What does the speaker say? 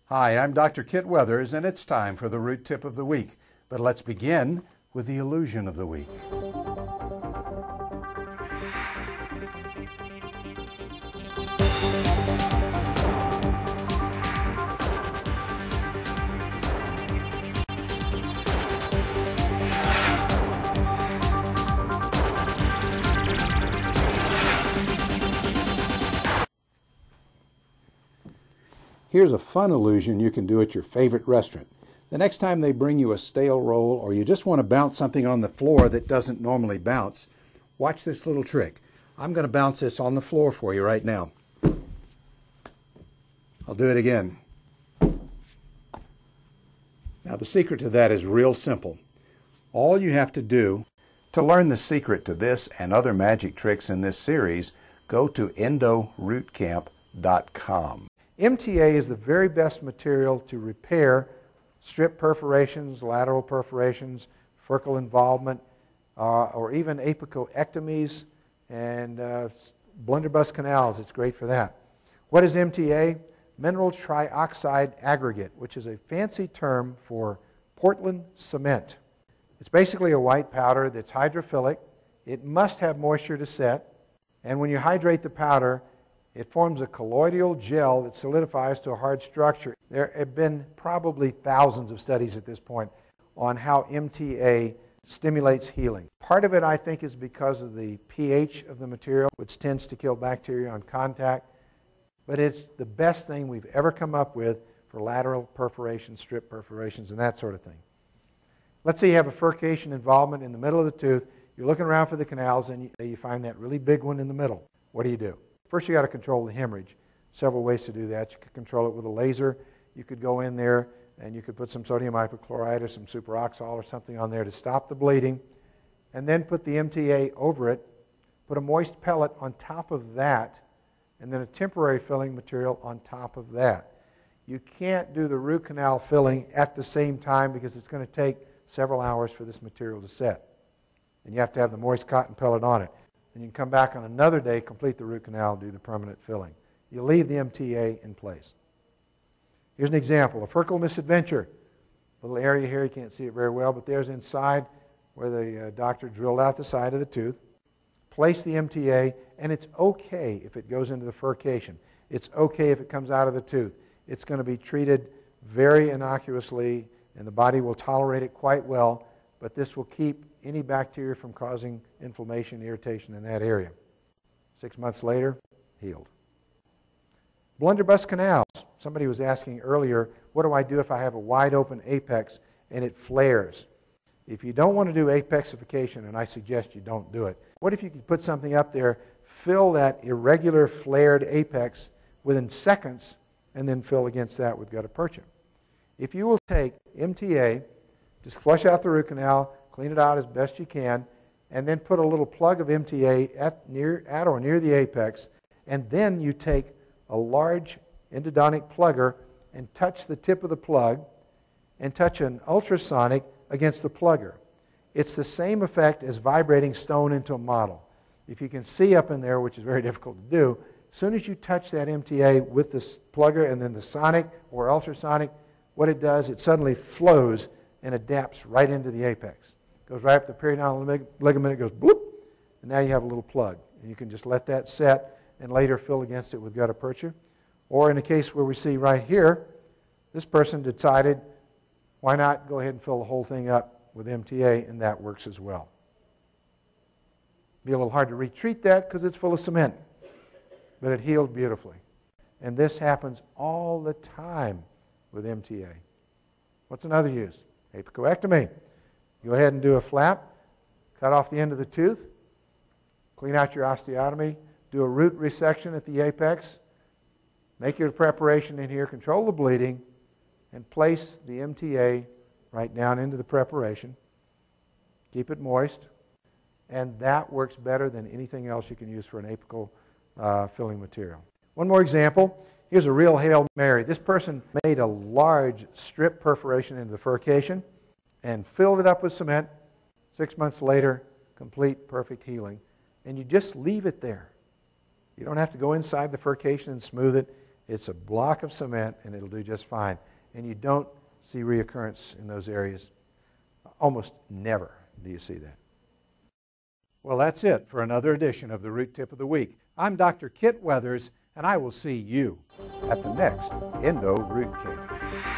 Hi, I'm Dr. Kit Weathers, and it's time for the Root Tip of the Week. But let's begin with the illusion of the week. Here's a fun illusion you can do at your favorite restaurant. The next time they bring you a stale roll, or you just want to bounce something on the floor that doesn't normally bounce, watch this little trick. I'm going to bounce this on the floor for you right now. I'll do it again. Now the secret to that is real simple. All you have to do to learn the secret to this and other magic tricks in this series, go to EndoRootCamp.com. MTA is the very best material to repair strip perforations, lateral perforations, furcal involvement, or even apicoectomies and blunderbuss canals. It's great for that. What is MTA? Mineral trioxide aggregate, which is a fancy term for Portland cement. It's basically a white powder that's hydrophilic. It must have moisture to set, and when you hydrate the powder, it forms a colloidal gel that solidifies to a hard structure. There have been probably thousands of studies at this point on how MTA stimulates healing. Part of it, I think, is because of the pH of the material, which tends to kill bacteria on contact. But it's the best thing we've ever come up with for lateral perforations, strip perforations, and that sort of thing. Let's say you have a furcation involvement in the middle of the tooth. You're looking around for the canals, and you find that really big one in the middle. What do? First, you got to control the hemorrhage. Several ways to do that. You could control it with a laser. You could go in there and you could put some sodium hypochlorite or some superoxal or something on there to stop the bleeding, and then put the MTA over it, put a moist pellet on top of that, and then a temporary filling material on top of that. You can't do the root canal filling at the same time because it's going to take several hours for this material to set. And you have to have the moist cotton pellet on it. And you can come back on another day, complete the root canal, and do the permanent filling. You leave the MTA in place. Here's an example, a furcal misadventure. Little area here, you can't see it very well, but there's inside where the doctor drilled out the side of the tooth. Place the MTA, and it's okay if it goes into the furcation. It's okay if it comes out of the tooth. It's going to be treated very innocuously, and the body will tolerate it quite well, but this will keep any bacteria from causing inflammation, irritation in that area. 6 months later, healed. Blunderbuss canals. Somebody was asking earlier, what do I do if I have a wide open apex and it flares? If you don't want to do apexification, and I suggest you don't do it, what if you could put something up there, fill that irregular flared apex within seconds, and then fill against that with gutta percha? If you will take MTA, just flush out the root canal, clean it out as best you can, and then put a little plug of MTA at or near the apex, and then you take a large endodontic plugger and touch the tip of the plug and touch an ultrasonic against the plugger. It's the same effect as vibrating stone into a model. If you can see up in there, which is very difficult to do, as soon as you touch that MTA with this plugger and then the sonic or ultrasonic, what it does, it suddenly flows and adapts right into the apex. Goes right up the periodontal ligament, it goes bloop, and now you have a little plug. And you can just let that set and later fill against it with gutta percha. Or in a case where we see right here, this person decided, why not go ahead and fill the whole thing up with MTA, and that works as well. Be a little hard to retreat that because it's full of cement, but it healed beautifully. And this happens all the time with MTA. What's another use? Apicoectomy. Go ahead and do a flap, cut off the end of the tooth, clean out your osteotomy, do a root resection at the apex, make your preparation in here, control the bleeding, and place the MTA right down into the preparation. Keep it moist, and that works better than anything else you can use for an apical filling material. One more example. Here's a real Hail Mary. This person made a large strip perforation into the furcation and filled it up with cement. 6 months later, complete, perfect healing. And you just leave it there. You don't have to go inside the furcation and smooth it. It's a block of cement, and it'll do just fine. And you don't see reoccurrence in those areas. Almost never do you see that. Well, that's it for another edition of the Root Tip of the Week. I'm Dr. Kit Weathers, and I will see you at the next Endo Root Camp.